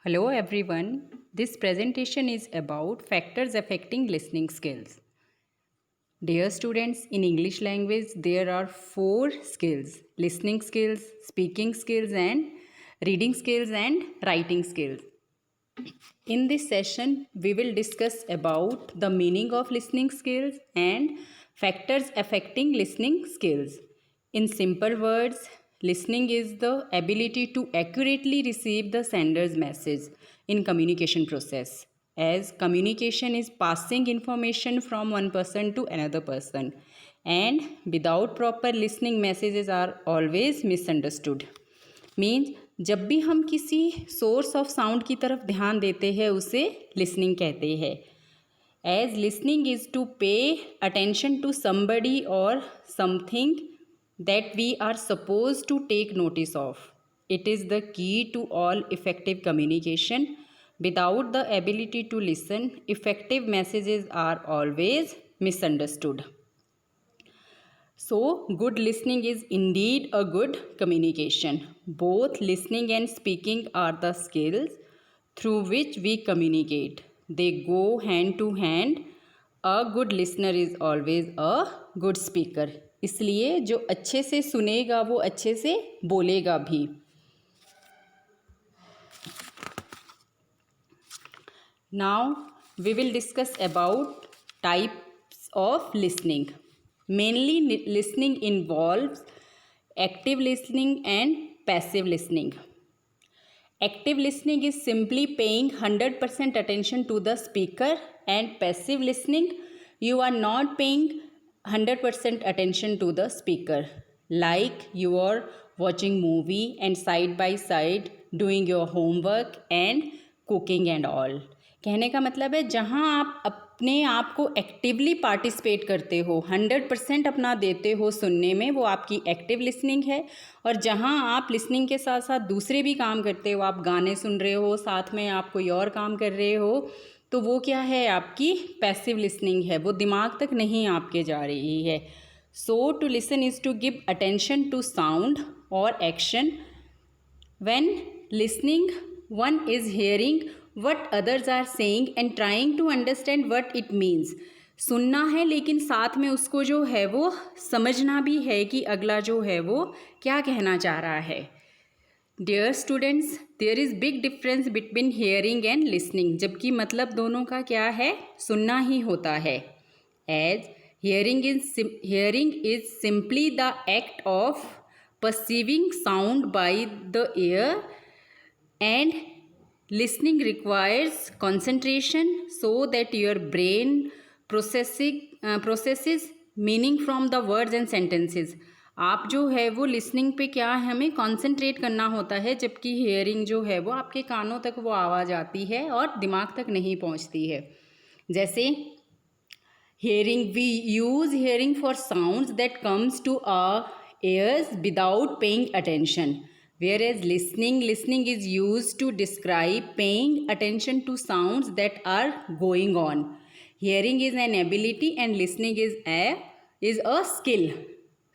Hello everyone. This presentation is about factors affecting listening skills. Dear students, in English language there are 4 skills: listening skills, speaking skills and reading skills and writing skills. In this session we will discuss about the meaning of listening skills and factors affecting listening skills. In simple words, listening is the ability to accurately receive the sender's message in communication process, as communication is passing information from one person to another person, and without proper listening messages are always misunderstood. Means जब भी हम किसी source of sound की तरफ ध्यान देते हैं उसे लिसनिंग कहते हैं. As listening is to pay attention to somebody और something that we are supposed to take notice of. It is the key to all effective communication. Without the ability to listen, effective messages are always misunderstood. So, good listening is indeed a good communication. Both listening and speaking are the skills through which we communicate. They go hand to hand. A good listener is always a good speaker. इसलिए जो अच्छे से सुनेगा वो अच्छे से बोलेगा भी. Now we will discuss about types of listening. Mainly listening involves active listening and passive listening. Active listening is simply paying 100% attention to the speaker, and passive listening, you are not paying 100% attention to the speaker, like you are watching movie and side by side doing your homework and cooking and all. कहने का मतलब है जहाँ आप अपने आप को actively participate करते हो, 100% अपना देते हो सुनने में, वो आपकी एक्टिव लिसनिंग है. और जहाँ आप लिसनिंग के साथ साथ दूसरे भी काम करते हो, आप गाने सुन रहे हो, साथ में आप कोई और काम कर रहे हो, तो वो क्या है, आपकी पैसिव लिसनिंग है, वो दिमाग तक नहीं आपके जा रही है. So to listen is to give attention to sound और action. When listening, one is hearing what others are saying and trying to understand what it means. सुनना है लेकिन साथ में उसको जो है वो समझना भी है कि अगला जो है वो क्या कहना चाह रहा है. Dear students, there is big difference between hearing and listening. जबकि मतलब दोनों का क्या है, सुनना ही होता है. As hearing is simply the act of perceiving sound by the ear, and listening requires concentration so that your brain processes meaning from the words and sentences. आप जो है वो लिसनिंग पे क्या है, हमें कॉन्सेंट्रेट करना होता है, जबकि हियरिंग जो है वो आपके कानों तक वो आवाज़ आती है और दिमाग तक नहीं पहुंचती है. जैसे hearing, we use hearing for sounds that comes to our ears without paying attention. Whereas listening is used to describe paying attention to sounds that are going on. Hearing is an ability and listening is a skill.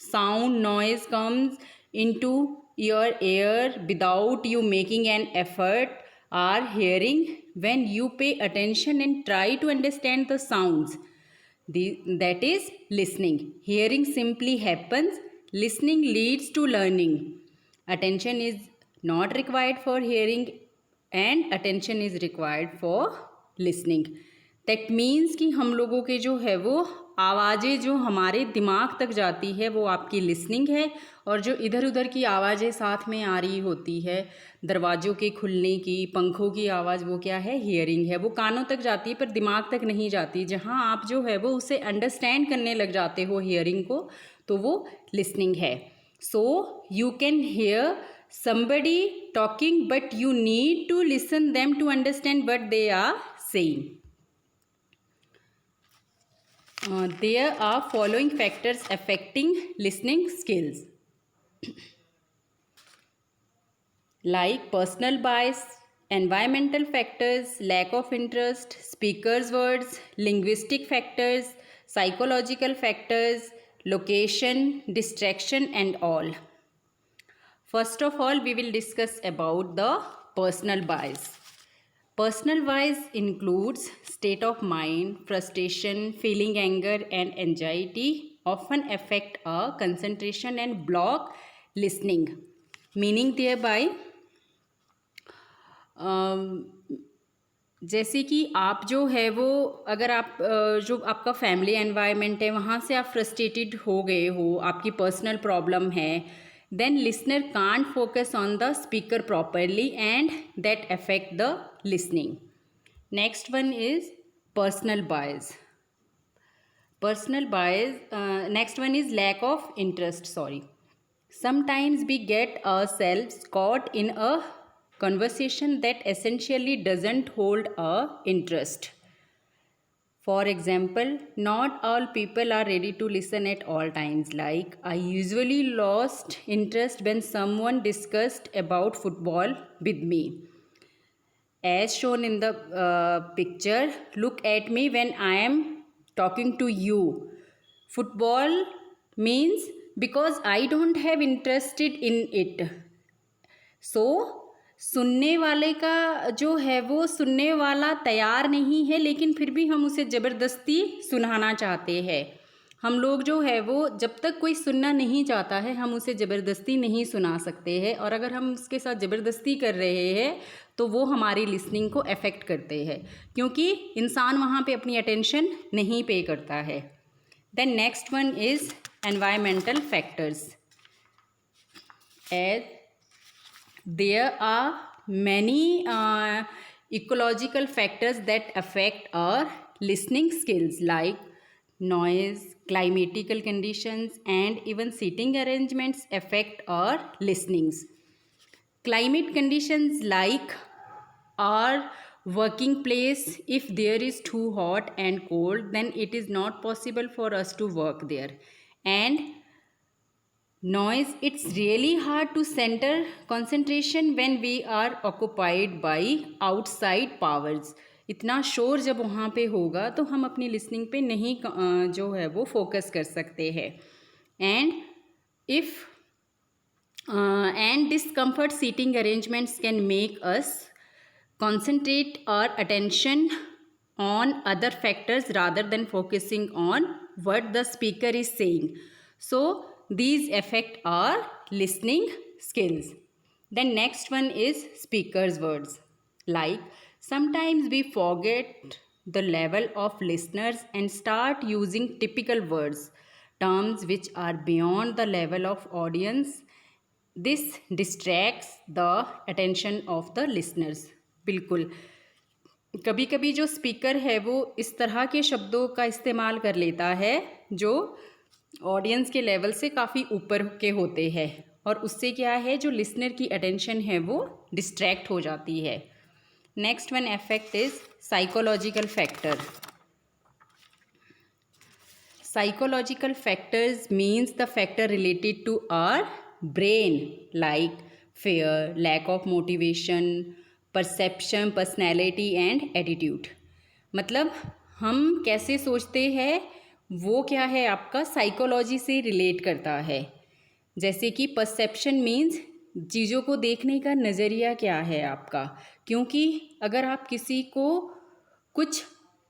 Sound noise comes into your ear without you making an effort are hearing. When you pay attention and try to understand the sounds, that is listening. Hearing simply happens. Listening leads to learning. Attention is not required for hearing and attention is required for listening. That means कि हम लोगों के जो है वो आवाज़ें जो हमारे दिमाग तक जाती है वो आपकी लिसनिंग है, और जो इधर उधर की आवाज़ें साथ में आ रही होती है, दरवाज़ों के खुलने की, पंखों की आवाज़, वो क्या है, हियरिंग है. वो कानों तक जाती है पर दिमाग तक नहीं जाती. जहाँ आप जो है वो उसे अंडरस्टैंड करने लग जाते हो हियरिंग को, तो वो लिसनिंग है. So you can hear somebody talking but you need to listen them to understand what they are saying. There are following factors affecting listening skills like personal bias, environmental factors, lack of interest, speaker's words, linguistic factors, psychological factors, location, distraction and all. First of all, we will discuss about the personal bias. Personal wise includes state of mind, frustration, feeling anger and anxiety often affect our concentration and block listening. Meaning thereby जैसे कि आप जो है वो अगर आप जो आपका फैमिली एनवायरनमेंट है वहाँ से आप फ्रस्ट्रेटेड हो गए हो, आपकी पर्सनल प्रॉब्लम है, then listener can't focus on the speaker properly and that affect the listening. Next one is personal bias. Next one is lack of interest. Sometimes we get ourselves caught in a conversation that essentially doesn't hold our interest. For example, not all people are ready to listen at all times. Like, I usually lost interest when someone discussed about football with me. As shown in the picture, look at me when I am talking to you. Football means because I don't have interested in it. So सुनने वाले का जो है वो सुनने वाला तैयार नहीं है, लेकिन फिर भी हम उसे ज़बरदस्ती सुनाना चाहते हैं. हम लोग जो है वो जब तक कोई सुनना नहीं चाहता है हम उसे ज़बरदस्ती नहीं सुना सकते हैं, और अगर हम उसके साथ ज़बरदस्ती कर रहे हैं तो वो हमारी लिसनिंग को अफेक्ट करते हैं, क्योंकि इंसान वहाँ पे अपनी अटेंशन नहीं पे करता है. Then next one is environmental factors. As there are many ecological factors that affect our listening skills, like noise, climatical conditions and even seating arrangements affect our listenings. Climate conditions like our working place, if there is too hot and cold, then it is not possible for us to work there. And noise, it's really hard to center concentration when we are occupied by outside powers. इतना शोर जब वहाँ पे होगा तो हम अपनी listening पे नहीं जो है वो फोकस कर सकते हैं. And discomfort seating arrangements can make us concentrate our attention on other factors rather than focusing on what the speaker is saying. So these affect our listening skills. Then next one is speaker's words. Like, sometimes we forget the level of listeners and start using typical words, terms which are beyond the level of audience. This distracts the attention of the listeners. बिल्कुल कभी कभी जो speaker है वो इस तरह के शब्दों का इस्तेमाल कर लेता है जो ऑडियंस के लेवल से काफ़ी ऊपर के होते हैं, और उससे क्या है जो लिसनर की अटेंशन है वो डिस्ट्रैक्ट हो जाती है. Next one effect is psychological factor. Psychological factors means the factor related to our brain, like fear, lack of motivation, perception, personality and attitude. मतलब हम कैसे सोचते हैं वो क्या है आपका साइकोलॉजी से रिलेट करता है. जैसे कि परसेप्शन मीन्स चीज़ों को देखने का नज़रिया क्या है आपका, क्योंकि अगर आप किसी को कुछ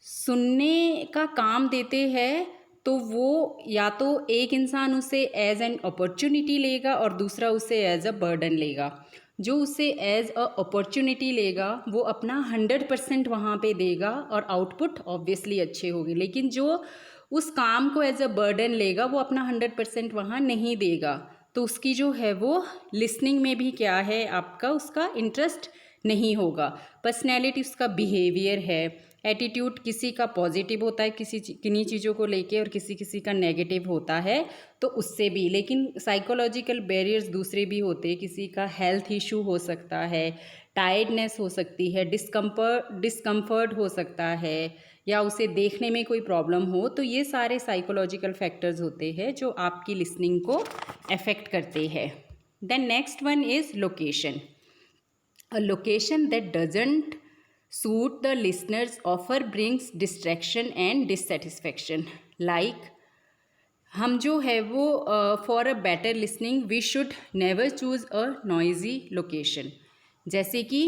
सुनने का काम देते हैं तो वो या तो एक इंसान उसे एज एन अपॉर्चुनिटी लेगा और दूसरा उसे एज अ बर्डन लेगा. जो उसे एज अ अपॉर्चुनिटी लेगा वो अपना 100% वहाँ पे देगा और आउटपुट ऑब्वियसली अच्छे होंगे, लेकिन जो उस काम को एज अ बर्डन लेगा वो अपना 100% वहाँ नहीं देगा, तो उसकी जो है वो लिसनिंग में भी क्या है आपका उसका इंटरेस्ट नहीं होगा. पर्सनैलिटी उसका बिहेवियर है. एटीट्यूड किसी का पॉजिटिव होता है किन्हीं चीज़ों को लेके और किसी का नेगेटिव होता है, तो उससे भी. लेकिन साइकोलॉजिकल बैरियर्स दूसरे भी होते हैं. किसी का हेल्थ इशू हो सकता है, टायर्डनेस हो सकती है, डिस्कम्फर्ट हो सकता है, या उसे देखने में कोई प्रॉब्लम हो. तो ये सारे साइकोलॉजिकल फैक्टर्स होते हैं जो आपकी लिसनिंग को अफेक्ट करते हैं. Then next one is location. A location that doesn't suit the listener's offer brings distraction and dissatisfaction. Like, हम जो है वो for a better listening we should never choose a noisy location. जैसे कि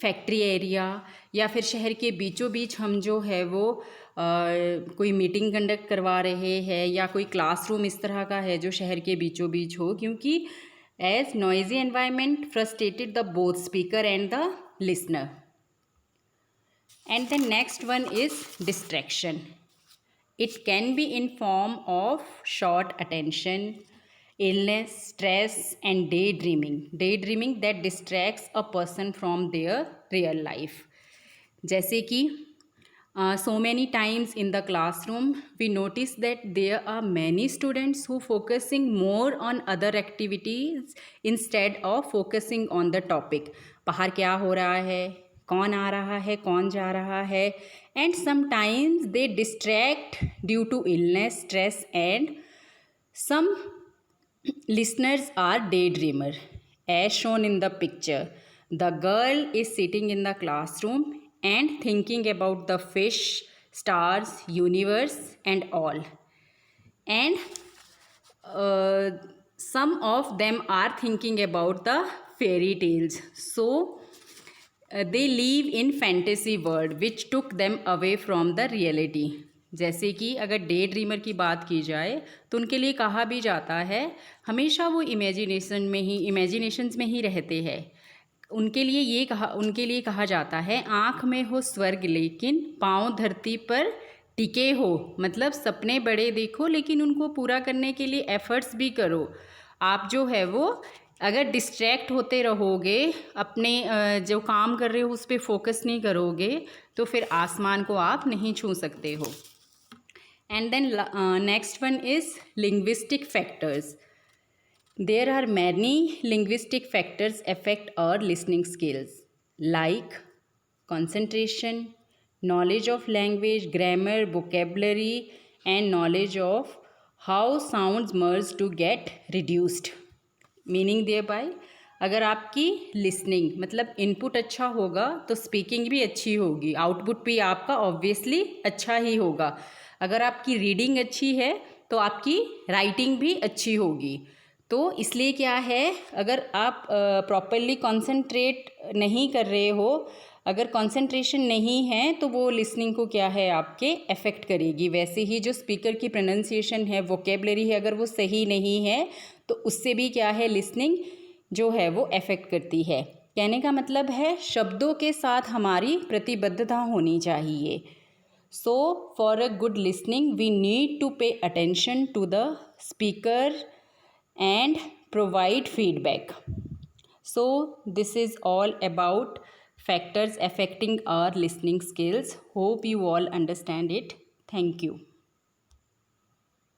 factory area या फिर शहर के बीचों बीच हम जो है वो कोई मीटिंग कंडक्ट करवा रहे हैं या कोई क्लासरूम इस तरह का है जो शहर के बीचों बीच हो, क्योंकि as noisy environment frustrated the both speaker and the listener. And the next one is distraction. It can be in form of short attention, illness, stress, and daydreaming. Daydreaming that distracts a person from their real life. जैसे कि so many times in the classroom we notice that there are many students who focusing more on other activities instead of focusing on the topic. बाहर क्या हो रहा है, कौन आ रहा है, कौन जा रहा है, and sometimes they distract due to illness, stress, and some listeners are daydreamer. As shown in the picture, the girl is sitting in the classroom and thinking about the fish, stars, universe, and all. And some of them are thinking about the fairy tales. So they live in fantasy world which took them away from the reality. जैसे कि अगर day dreamer की बात की जाए तो उनके लिए कहा भी जाता है हमेशा वो इमेजिनेशंस में ही रहते हैं. उनके लिए कहा जाता है आँख में हो स्वर्ग लेकिन पाँव धरती पर टिके हो. मतलब सपने बड़े देखो लेकिन उनको पूरा करने के लिए एफर्ट्स भी करो. आप जो है वो अगर डिस्ट्रैक्ट होते रहोगे, अपने जो काम कर रहे हो उस पर फोकस नहीं करोगे तो फिर आसमान को आप नहीं छू सकते हो. And then next one is linguistic factors. There are many linguistic factors affect our listening skills like concentration, knowledge of language, grammar, vocabulary, and knowledge of how sounds merge to get reduced. Meaning thereby अगर आपकी listening मतलब input अच्छा होगा तो speaking भी अच्छी होगी, output भी आपका ऑब्वियसली अच्छा ही होगा. अगर आपकी रीडिंग अच्छी है तो आपकी राइटिंग भी अच्छी होगी. तो इसलिए क्या है, अगर आप प्रॉपरली कॉन्सेंट्रेट नहीं कर रहे हो, अगर कंसंट्रेशन नहीं है तो वो लिसनिंग को क्या है आपके अफेक्ट करेगी. वैसे ही जो स्पीकर की प्रोनाउंसिएशन है, वोकेबलरी है, अगर वो सही नहीं है तो उससे भी क्या है लिसनिंग जो है वो अफेक्ट करती है. कहने का मतलब है शब्दों के साथ हमारी प्रतिबद्धता होनी चाहिए. So for a good listening we need to pay attention to the speaker and provide feedback. So this is all about factors affecting our listening skills. Hope you all understand it. Thank you.